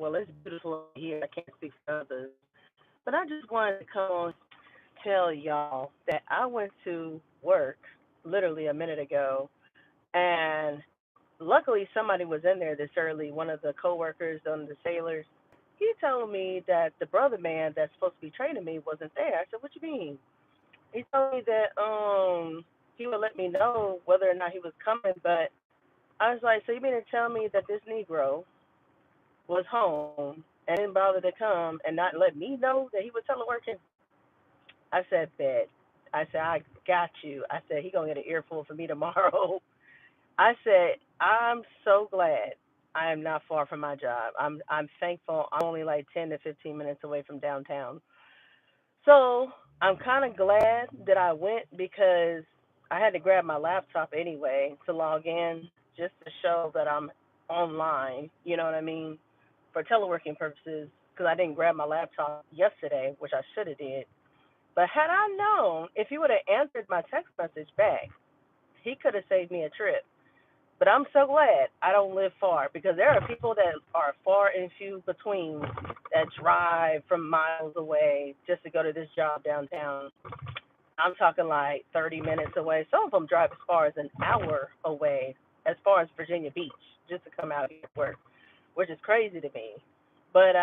Well, it's beautiful here. I can't speak for others. But I just wanted to come on tell y'all that I went to work literally a minute ago, and luckily somebody was in there this early. One of the coworkers, one of the sailors, he told me that the brother man that's supposed to be training me wasn't there. I said, "What you mean?" He told me that he would let me know whether or not he was coming, but I was like, "So you mean to tell me that this Negro was home and didn't bother to come and not let me know that he was teleworking?" I said, "Bet." I said, "I got you." I said, "He gonna get an earful from me tomorrow." I said, "I'm so glad I am not far from my job. I'm thankful. I'm only like 10 to 15 minutes away from downtown. So I'm kind of glad that I went because I had to grab my laptop anyway to log in just to show that I'm online. You know what I mean? For teleworking purposes, because I didn't grab my laptop yesterday, which I should have did. But had I known, if he would have answered my text message back, he could have saved me a trip. But I'm so glad I don't live far because there are people that are far and few between that drive from miles away just to go to this job downtown. I'm talking like 30 minutes away. Some of them drive as far as an hour away, as far as Virginia Beach, just to come out here to work, which is crazy to me. But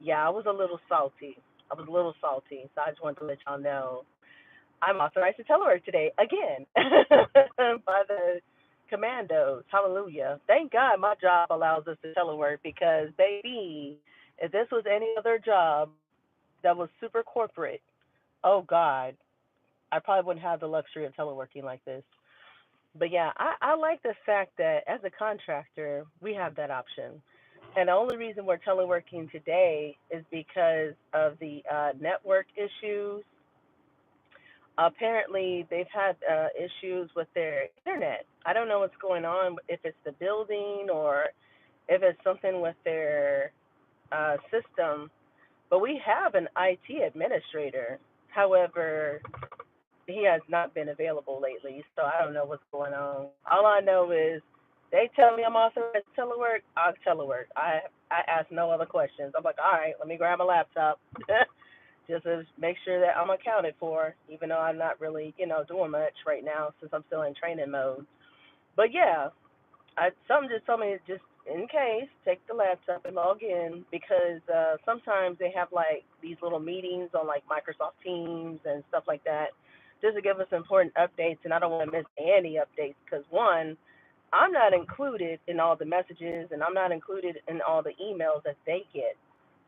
yeah, I was a little salty. I was a little salty, so I just wanted to let y'all know I'm authorized to telework today again by the commandos. Hallelujah. Thank God my job allows us to telework because, baby, if this was any other job that was super corporate, oh God, I probably wouldn't have the luxury of teleworking like this. But yeah, I like the fact that as a contractor, we have that option. And the only reason we're teleworking today is because of the network issues. Apparently they've had issues with their internet. I don't know what's going on, if it's the building or if it's something with their system. But we have an IT administrator. However, he has not been available lately, so I don't know what's going on. All I know is they tell me I'm authorized to telework, I'll telework. I ask no other questions. I'm like, all right, let me grab my laptop. Just to make sure that I'm accounted for, even though I'm not really, doing much right now since I'm still in training mode. But yeah, something just told me just in case, take the laptop and log in because sometimes they have like these little meetings on like Microsoft Teams and stuff like that, just to give us important updates. And I don't want to miss any updates because one, I'm not included in all the messages and I'm not included in all the emails that they get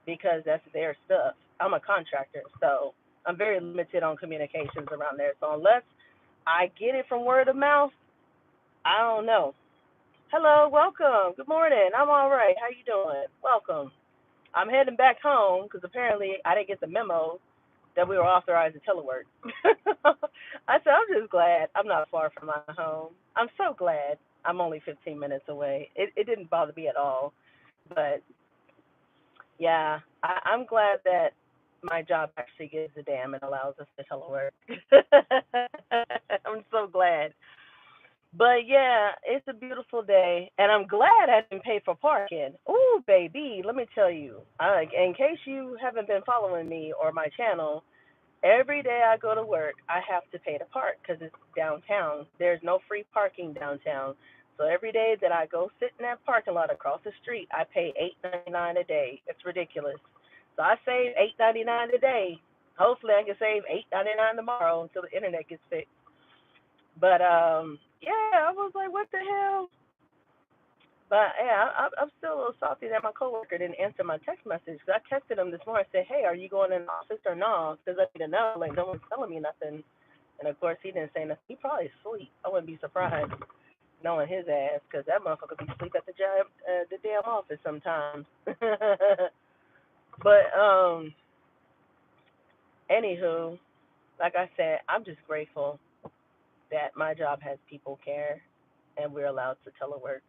because that's their stuff. I'm a contractor, so I'm very limited on communications around there. So unless I get it from word of mouth, I don't know. Hello, welcome. Good morning. I'm all right. How you doing? Welcome. I'm heading back home because apparently I didn't get the memo that we were authorized to telework. I said I'm just glad I'm not far from my home. I'm so glad I'm only 15 minutes away. It didn't bother me at all, but yeah, I'm glad that my job actually gives a damn and allows us to telework. I'm so glad. But yeah, it's a beautiful day, and I'm glad I didn't pay for parking. Ooh, baby, let me tell you. In case you haven't been following me or my channel, every day I go to work, I have to pay to park because it's downtown. There's no free parking downtown. So every day that I go sit in that parking lot across the street, I pay $8.99 a day. It's ridiculous. So I save $8.99 a day. Hopefully, I can save $8.99 tomorrow until the internet gets fixed. But yeah, I was like, what the hell? But yeah, I'm still a little salty that my coworker didn't answer my text message. 'Cause I texted him this morning. I said, hey, are you going in the office or no? Because I need to know. Like, no one's telling me nothing. And of course, he didn't say nothing. He probably asleep. I wouldn't be surprised knowing his ass, because that motherfucker be asleep at the job, the damn office sometimes. But anywho, like I said, I'm just grateful that my job has people care and we're allowed to telework.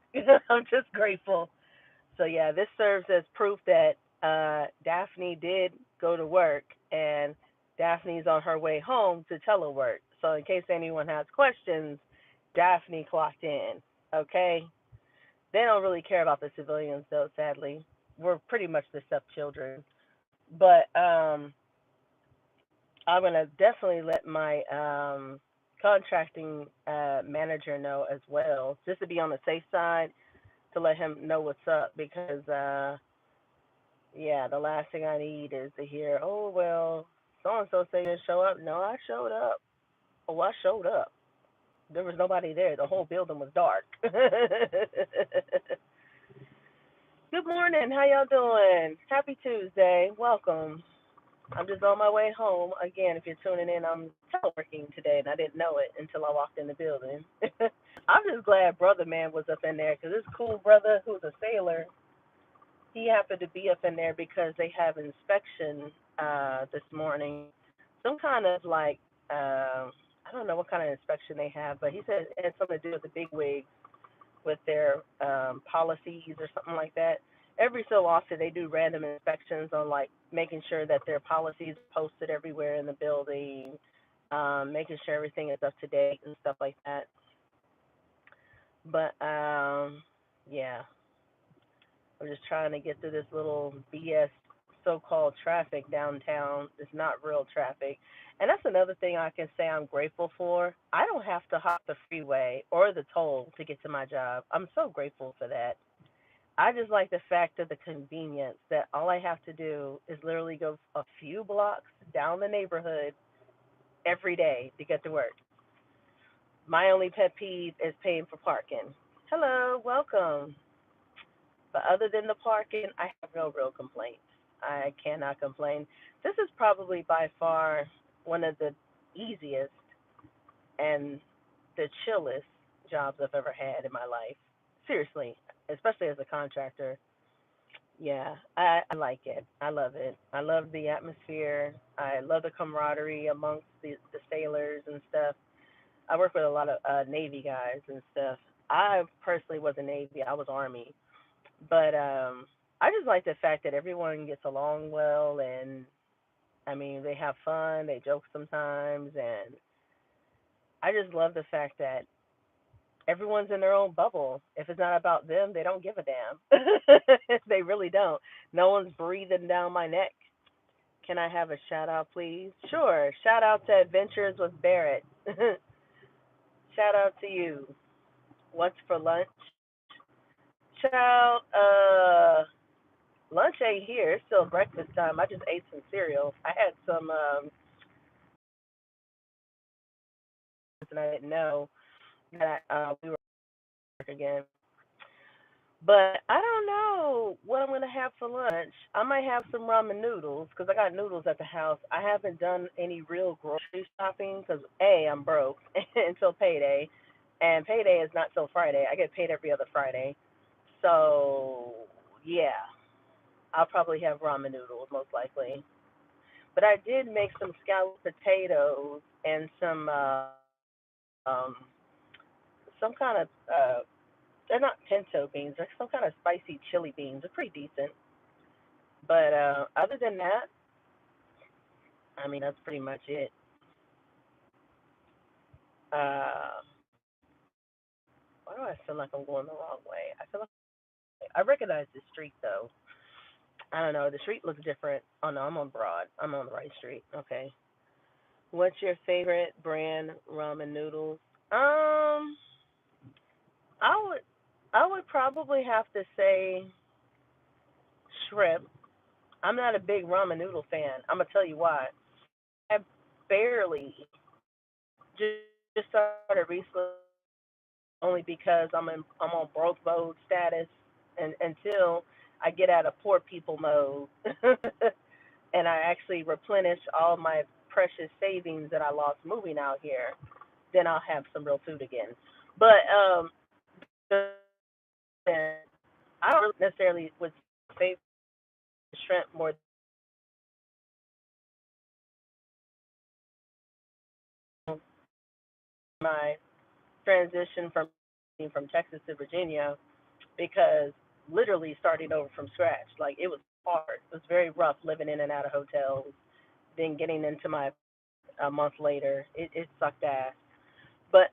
I'm just grateful. So yeah, this serves as proof that Daphne did go to work and Daphne's on her way home to telework. So in case anyone has questions, Daphne clocked in. Okay? They don't really care about the civilians, though. Sadly, we're pretty much the stepchildren. But I'm gonna definitely let my contracting manager know as well, just to be on the safe side, to let him know what's up because yeah, the last thing I need is to hear, oh well, so and so say you didn't show up. No, I showed up. Oh, I showed up. There was nobody there. The whole building was dark. Good morning. How y'all doing? Happy Tuesday. Welcome. I'm just on my way home. Again, if you're tuning in, I'm teleworking today, and I didn't know it until I walked in the building. I'm just glad Brother Man was up in there because this cool brother who's a sailor, he happened to be up in there because they have inspection this morning. Some kind of like, I don't know what kind of inspection they have, but he said it had something to do with the big wigs with their policies or something like that. Every so often, they do random inspections on like making sure that their policies are posted everywhere in the building, making sure everything is up to date and stuff like that. But yeah, I'm just trying to get through this little BS so-called traffic downtown. It's not real traffic. And that's another thing I can say I'm grateful for. I don't have to hop the freeway or the toll to get to my job. I'm so grateful for that. I just like the fact of the convenience that all I have to do is literally go a few blocks down the neighborhood every day to get to work. My only pet peeve is paying for parking. Hello, welcome. But other than the parking, I have no real complaints. I cannot complain. This is probably by far one of the easiest and the chillest jobs I've ever had in my life. Seriously, especially as a contractor. Yeah, I like it. I love it. I love the atmosphere. I love the camaraderie amongst the sailors and stuff. I work with a lot of Navy guys and stuff. I personally wasn't Navy. I was Army. But I just like the fact that everyone gets along well, and I mean they have fun, they joke sometimes, and I just love the fact that everyone's in their own bubble. If it's not about them, they don't give a damn. They really don't. No one's breathing down my neck. Can I have a shout out, please? Sure. Shout out to Adventures with Barrett. Shout out to you. What's for lunch? Child, lunch ain't here. It's still breakfast time. I just ate some cereal. I had some and I didn't know that we were again. But I don't know what I'm gonna have for lunch. I might have some ramen noodles because I got noodles at the house. I haven't done any real grocery shopping because I'm broke until payday, and payday is not till Friday. I get paid every other Friday, so yeah, I'll probably have ramen noodles most likely. But I did make some scalloped potatoes and um some kind of they're not pinto beans. They're some kind of spicy chili beans. They're pretty decent. But other than that, I mean that's pretty much it. Uh, why do I feel like I'm going the wrong way? I feel like I recognize the street though. I don't know. The street looks different. Oh no, I'm on Broad. I'm on the right street. Okay. What's your favorite brand ramen noodles? Um, I would I would probably have to say shrimp. I'm not a big ramen noodle fan. I'm gonna tell you why. I barely just started recently only because I'm on broke mode status and until I get out of poor people mode and I actually replenish all my precious savings that I lost moving out here, then I'll have some real food again. But the, I don't really necessarily would favor shrimp more than my transition from Texas to Virginia because literally starting over from scratch. Like it was hard. It was very rough living in and out of hotels. Then getting into my a month later, it sucked ass. But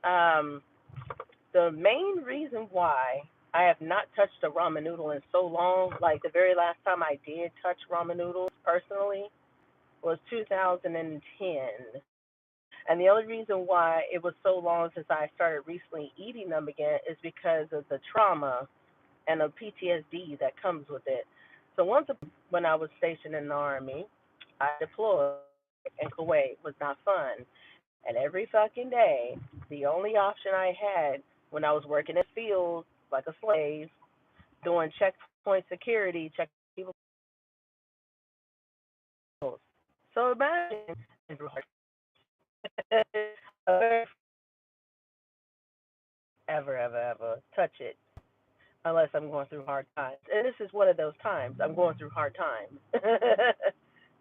the main reason why I have not touched a ramen noodle in so long. Like the very last time I did touch ramen noodles personally was 2010. And the only reason why it was so long since I started recently eating them again is because of the trauma and the PTSD that comes with it. So once when I was stationed in the Army, I deployed, and Kuwait was not fun. And every fucking day, the only option I had when I was working in the field like a slave, doing checkpoint security, checking people's. So imagine ever touch it unless I'm going through hard times. And this is one of those times. I'm going through hard times.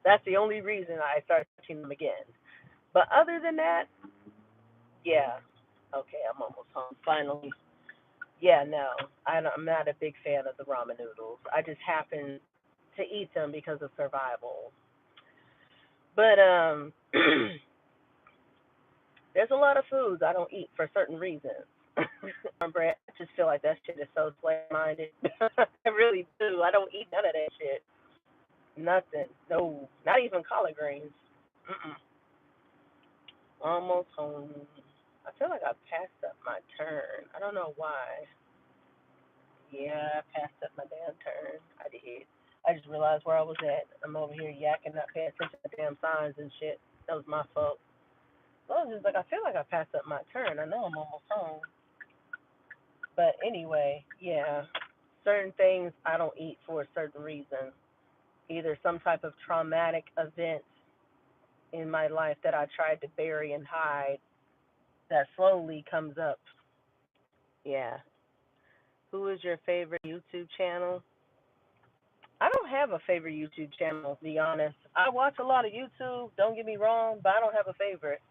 That's the only reason I started touching them again. But other than that, yeah. Okay, I'm almost home. Finally. Yeah, no. I'm not a big fan of the ramen noodles. I just happen to eat them because of survival. But there's a lot of foods I don't eat for certain reasons. Cornbread, I just feel like that shit is so slave minded. I really do. I don't eat none of that shit. Nothing. No, not even collard greens. Mm-mm. Almost home. I feel like I passed up my turn. I don't know why. Yeah, I passed up my damn turn. I did. I just realized where I was at. I'm over here yakking, not paying attention to damn signs and shit. That was my fault. So I was just like, I feel like I passed up my turn. I know I'm almost home. But anyway, yeah, certain things I don't eat for a certain reason. Either some type of traumatic event in my life that I tried to bury and hide that slowly comes up. Yeah. Who is your favorite YouTube channel? I don't have a favorite YouTube channel, to be honest. I watch a lot of YouTube, don't get me wrong, but I don't have a favorite.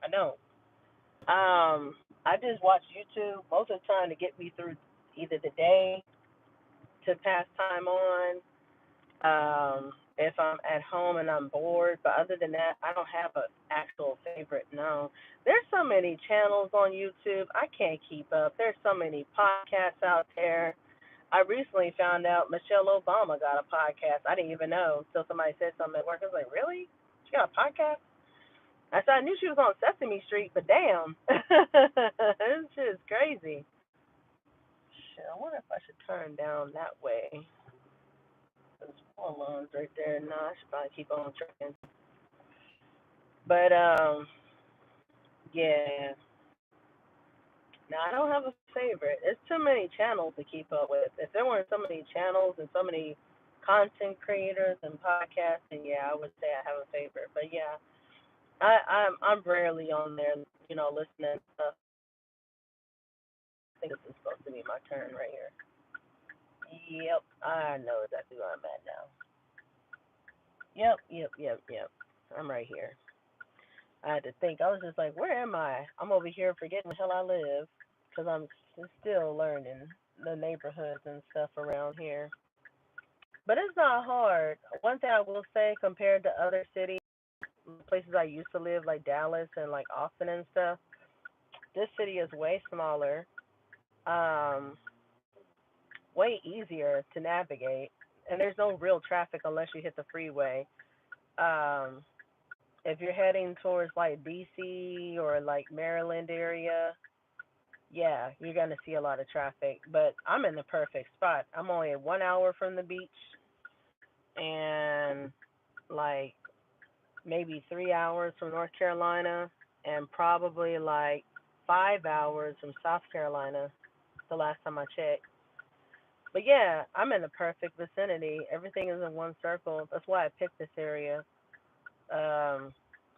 I don't. I just watch YouTube most of the time to get me through either the day to pass time on, if I'm at home and I'm bored. But other than that, I don't have an actual favorite. No, there's so many channels on YouTube. I can't keep up. There's so many podcasts out there. I recently found out Michelle Obama got a podcast. I didn't even know until somebody said something at work. I was like, really? She got a podcast? I said I knew she was on Sesame Street, but damn, this shit is crazy. Shit, I wonder if I should turn down that way. There's four lawns right there. No, I should probably keep on trucking. But yeah. No, I don't have a favorite. It's too many channels to keep up with. If there weren't so many channels and so many content creators and podcasts, then yeah, I would say I have a favorite. But yeah, I'm rarely on there, listening to stuff. I think this is supposed to be my turn right here. Yep, I know exactly where I'm at now. Yep. I'm right here. I had to think. I was just like, where am I? I'm over here forgetting the hell I live because I'm still learning the neighborhoods and stuff around here. But it's not hard. One thing I will say, compared to other cities, places I used to live, like Dallas and like Austin and stuff, this city is way smaller, um, way easier to navigate, and there's no real traffic unless you hit the freeway. Um, if you're heading towards like DC or like Maryland area, yeah, you're gonna see a lot of traffic. But I'm in the perfect spot. I'm only 1 hour from the beach, and like maybe 3 hours from North Carolina, and probably like 5 hours from South Carolina. The last time I checked. But yeah, I'm in the perfect vicinity. Everything is in one circle. That's why I picked this area. Um,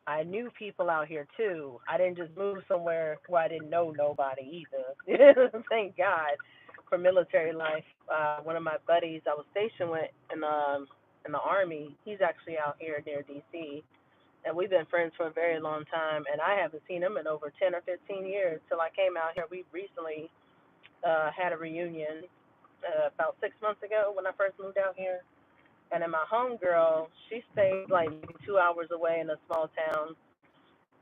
I knew people out here too. I didn't just move somewhere where I didn't know nobody either. Thank God for military life. One of my buddies I was stationed with in the army, he's actually out here near DC, and we've been friends for a very long time. And I haven't seen him in over 10 or 15 years. Till I came out here, we recently had a reunion about 6 months ago when I first moved out here. And then my homegirl, she stayed like maybe 2 hours away in a small town.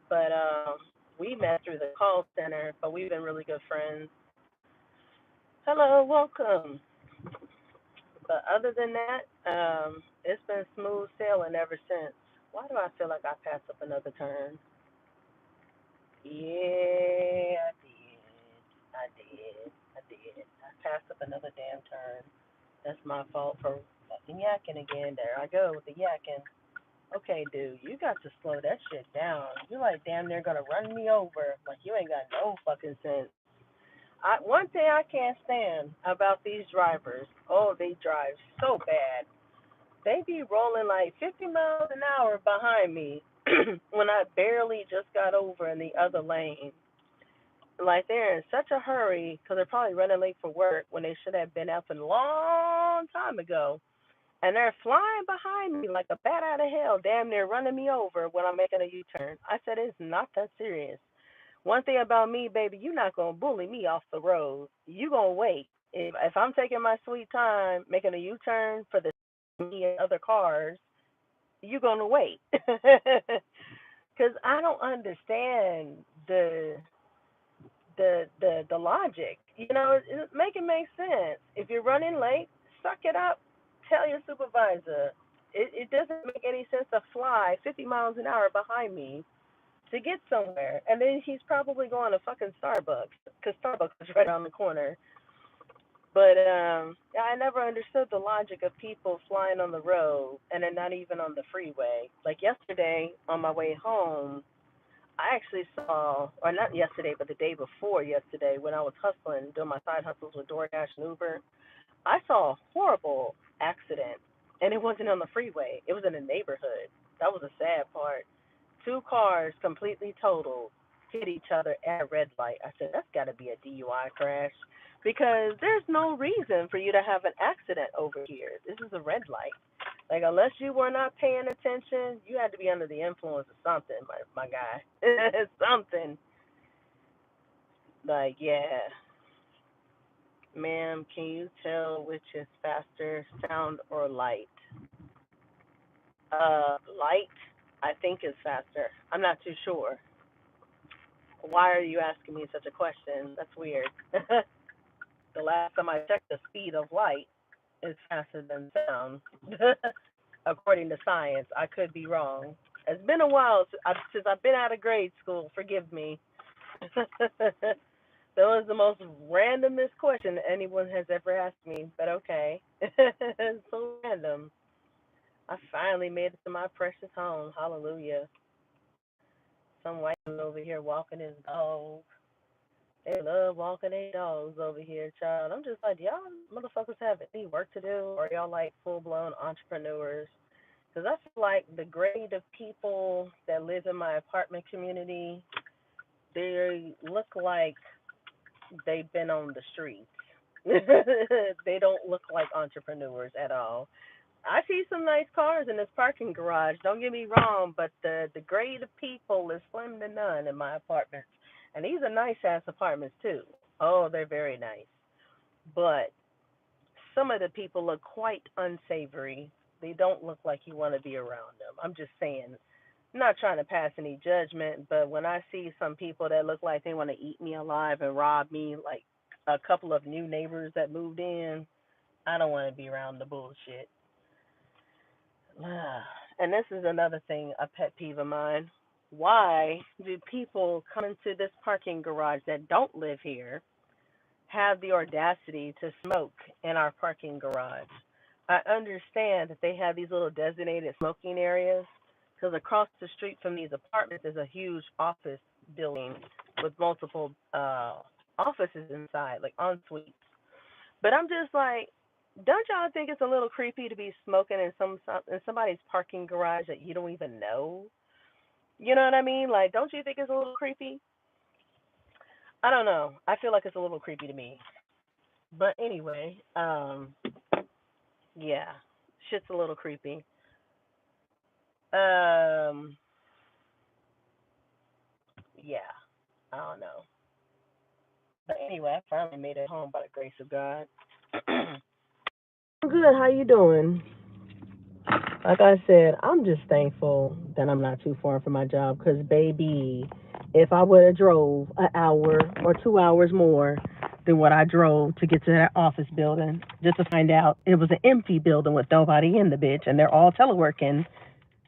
But we met through the call center, but we've been really good friends. Hello, welcome. But other than that, it's been smooth sailing ever since. Why do I feel like I passed up another turn? Yeah, I did. I did. I did. I passed up another damn turn. That's my fault for fucking yakking again. There I go with the yakking. Okay, dude, you got to slow that shit down. You like damn near gonna run me over. Like you ain't got no fucking sense. One thing I can't stand about these drivers, oh, they drive so bad. They be rolling like 50 miles an hour behind me when I barely just got over in the other lane. Like they're in such a hurry because they're probably running late for work when they should have been up a long time ago. And they're flying behind me like a bat out of hell, damn near running me over when I'm making a U-turn. I said, it's not that serious. One thing about me, baby, you're not gonna bully me off the road. You gonna wait. If I'm taking my sweet time making a U-turn for the me and other cars, you gonna wait. Cause I don't understand the logic. Make it make sense. If you're running late, suck it up. Tell your supervisor. It doesn't make any sense to fly 50 miles an hour behind me to get somewhere. And then he's probably going to fucking Starbucks because Starbucks is right on the corner. But yeah, I never understood the logic of people flying on the road and then not even on the freeway. Like yesterday on my way home, I actually saw, or not yesterday, but the day before yesterday when I was hustling, doing my side hustles with DoorDash and Uber, I saw a horrible accident. And it wasn't on the freeway, it was in a neighborhood. That was a sad part. Two cars completely totaled, hit each other at a red light. I said, that's got to be a DUI crash because there's no reason for you to have an accident over here. This is a red light. Like, unless you were not paying attention, you had to be under the influence of something, my guy. Something. Like, yeah. Ma'am, can you tell which is faster, sound or light? Light, I think is faster. I'm not too sure. Why are you asking me such a question? That's weird. The last time I checked, the speed of light is faster than sound, according to science. I could be wrong. It's been a while since I've been out of grade school. Forgive me. That was the most randomest question anyone has ever asked me, but okay. It's so random. I finally made it to my precious home. Hallelujah. Some white man over here walking his dog. They love walking their dogs over here, child. I'm just like, y'all motherfuckers have any work to do, or y'all like full blown entrepreneurs? Because I feel like the grade of people that live in my apartment community, they look like they've been on the streets. They don't look like entrepreneurs at all. I see some nice cars in this parking garage. Don't get me wrong, but the grade of people is slim to none in my apartments, and these are nice ass apartments too. Oh, they're very nice, but some of the people look quite unsavory. They don't look like you want to be around them. I'm just saying. I'm not trying to pass any judgment, but when I see some people that look like they want to eat me alive and rob me, like a couple of new neighbors that moved in, I don't want to be around the bullshit. And this is another thing, a pet peeve of mine. Why do people come into this parking garage that don't live here have the audacity to smoke in our parking garage? I understand that they have these little designated smoking areas because across the street from these apartments is a huge office building with multiple offices inside, like en suites. But I'm just like, don't y'all think it's a little creepy to be smoking in in somebody's parking garage that you don't even know? You know what I mean? Like, don't you think it's a little creepy? I don't know. I feel like it's a little creepy to me. But anyway, yeah, shit's a little creepy. Um, yeah, I don't know. But anyway, I finally made it home by the grace of God. I'm good. How you doing? Like I said, I'm just thankful that I'm not too far from my job. Cause baby, if I would have drove an hour or 2 hours more, than what I drove to get to that office building just to find out it was an empty building with nobody in the bitch and they're all teleworking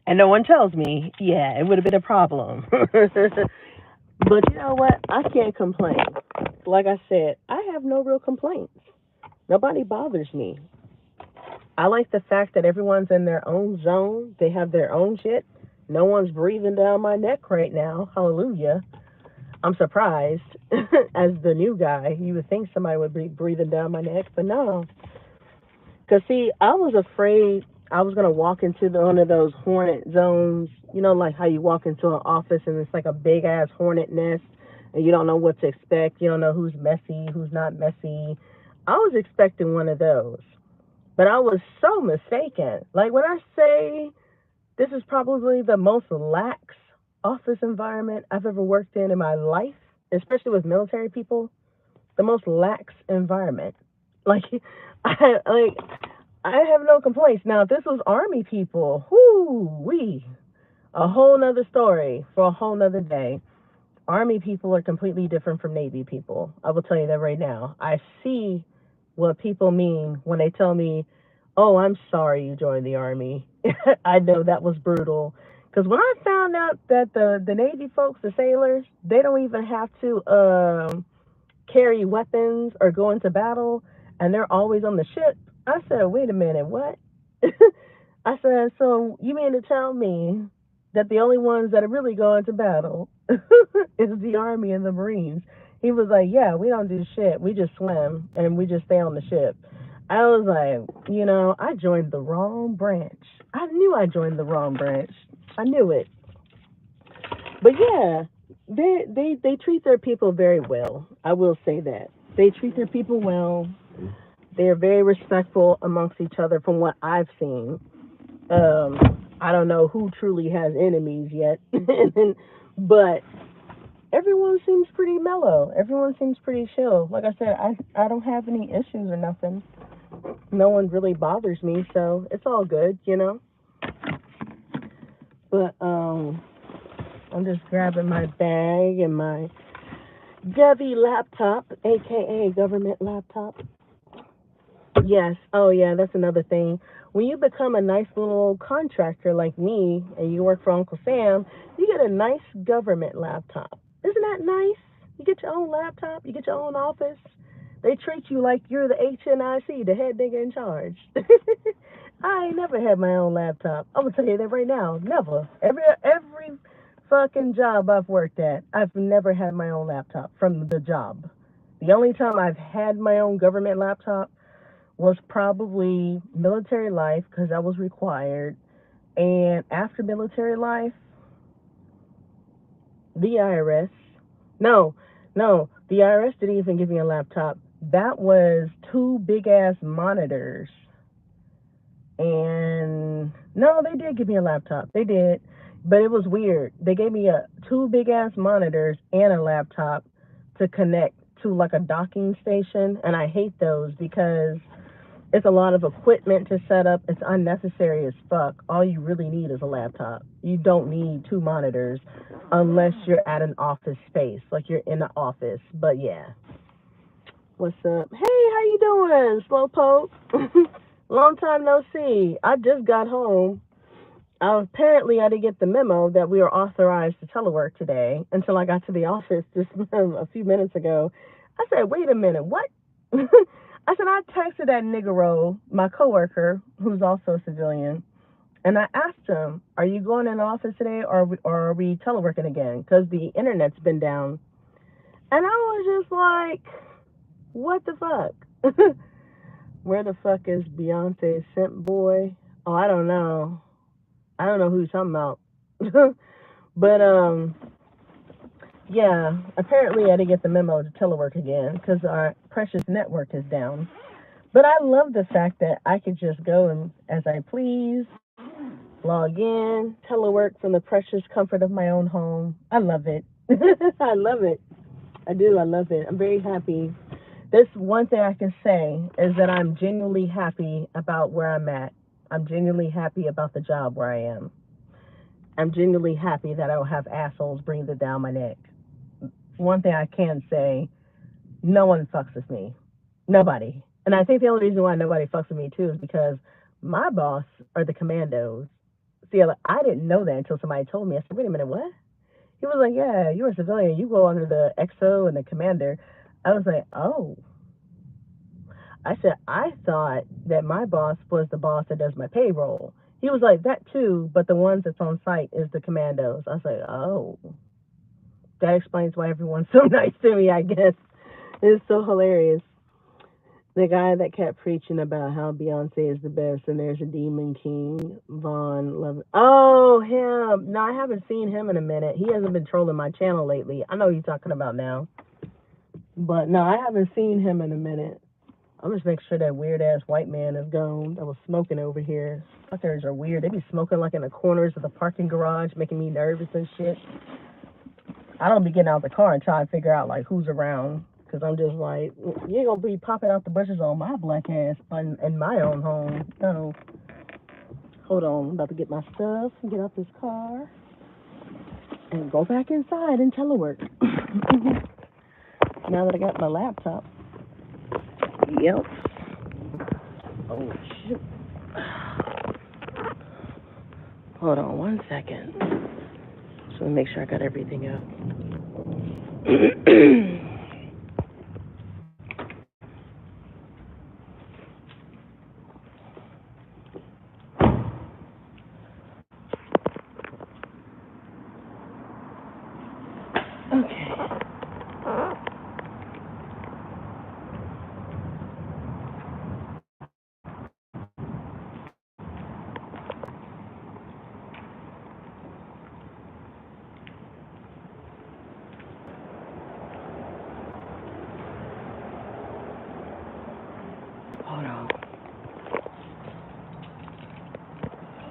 and no one tells me, yeah, it would have been a problem. But you know what? I can't complain. Like I said, I have no real complaints. Nobody bothers me. I like the fact that everyone's in their own zone. They have their own shit. No one's breathing down my neck right now. Hallelujah. I'm surprised. As the new guy, you would think somebody would be breathing down my neck, but no. Because, see, I was afraid I was going to walk into one of those hornet zones. You know, like how you walk into an office and it's like a big ass hornet nest and you don't know what to expect. You don't know who's messy, who's not messy. I was expecting one of those. But I was so mistaken. Like when I say this is probably the most lax office environment I've ever worked in my life, especially with military people, the most lax environment. Like, like I have no complaints. Now, if this was Army people, a whole nother story for a whole nother day. Army people are completely different from Navy people. I will tell you that right now. I see what people mean when they tell me, oh, I'm sorry you joined the Army. I know that was brutal. Because when I found out that the Navy folks, the sailors, they don't even have to carry weapons or go into battle, and they're always on the ship, I said, wait a minute, what? I said, so you mean to tell me that the only ones that are really going to battle is the Army and the Marines? He was like, yeah, we don't do shit. We just swim and we just stay on the ship. I was like, I joined the wrong branch. I knew I joined the wrong branch. I knew it. But yeah, they treat their people very well. I will say that. They treat their people well. They're very respectful amongst each other from what I've seen. I don't know who truly has enemies yet, but everyone seems pretty mellow. Everyone seems pretty chill. Like I said, I don't have any issues or nothing. No one really bothers me, so it's all good, But I'm just grabbing my bag and my Debbie laptop, aka government laptop. Yes. Oh, yeah. That's another thing. When you become a nice little contractor like me and you work for Uncle Sam, you get a nice government laptop. Isn't that nice? You get your own laptop. You get your own office. They treat you like you're the HNIC, the head nigga in charge. I ain't never had my own laptop. I'm gonna tell you that right now. Never. Every fucking job I've worked at, I've never had my own laptop from the job. The only time I've had my own government laptop was probably military life because that was required. And after military life, the IRS. No, the IRS didn't even give me a laptop. That was two big ass monitors. And no, they did give me a laptop. They did. But it was weird. They gave me two big ass monitors and a laptop to connect to like a docking station. And I hate those because it's a lot of equipment to set up. It's unnecessary as fuck. All you really need is a laptop. You don't need two monitors unless you're at an office space, like you're in an office. But yeah. What's up? Hey, how you doing, Slowpoke? Long time no see. I just got home. Apparently, I didn't get the memo that we were authorized to telework today until I got to the office just a few minutes ago. I said, wait a minute, what? I said, I texted that niggero, my coworker, who's also a civilian, and I asked him, are you going in the office today or are we teleworking again? Because the internet's been down. And I was just like, what the fuck? Where the fuck is Beyonce's simp boy? Oh, I don't know. I don't know who you're talking about. But, yeah, apparently I didn't get the memo to telework again because our precious network is down. But I love the fact that I could just go and, as I please, log in, telework from the precious comfort of my own home. I love it. I love it. I do. I love it. I'm very happy. This one thing I can say is that I'm genuinely happy about where I'm at. I'm genuinely happy about the job where I am. I'm genuinely happy that I don't have assholes breathing down my neck. One thing I can say, No one fucks with me. Nobody. And I think the only reason why nobody fucks with me too is because my boss are the commandos. See, I didn't know that until somebody told me. I said, wait a minute, what? He was like, yeah, you're a civilian. You go under the XO and the commander. I was like, oh. I said, I thought that my boss was the boss that does my payroll. He was like, that too, but the ones that's on site is the commandos. I was like, oh. That explains why everyone's so nice to me, I guess. It's so hilarious. The guy that kept preaching about how Beyonce is the best and there's a Demon King, Vaughn Love. Oh, him. No, I haven't seen him in a minute. He hasn't been trolling my channel lately. I know what you're talking about now. But no, I haven't seen him in a minute. I'm just making sure that weird ass white man is gone that was smoking over here. Fuckers are weird. They be smoking like in the corners of the parking garage, making me nervous and shit. I don't be getting out the car and trying to figure out like who's around. Because I'm just like, you ain't going to be popping out the bushes on my black ass in my own home. No. Hold on. I'm about to get my stuff, get out this car, and go back inside and telework. Now that I got my laptop. Yep. Oh, shit. Hold on 1 second. Just want to make sure I got everything up. Okay. Hold on.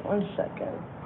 1 second.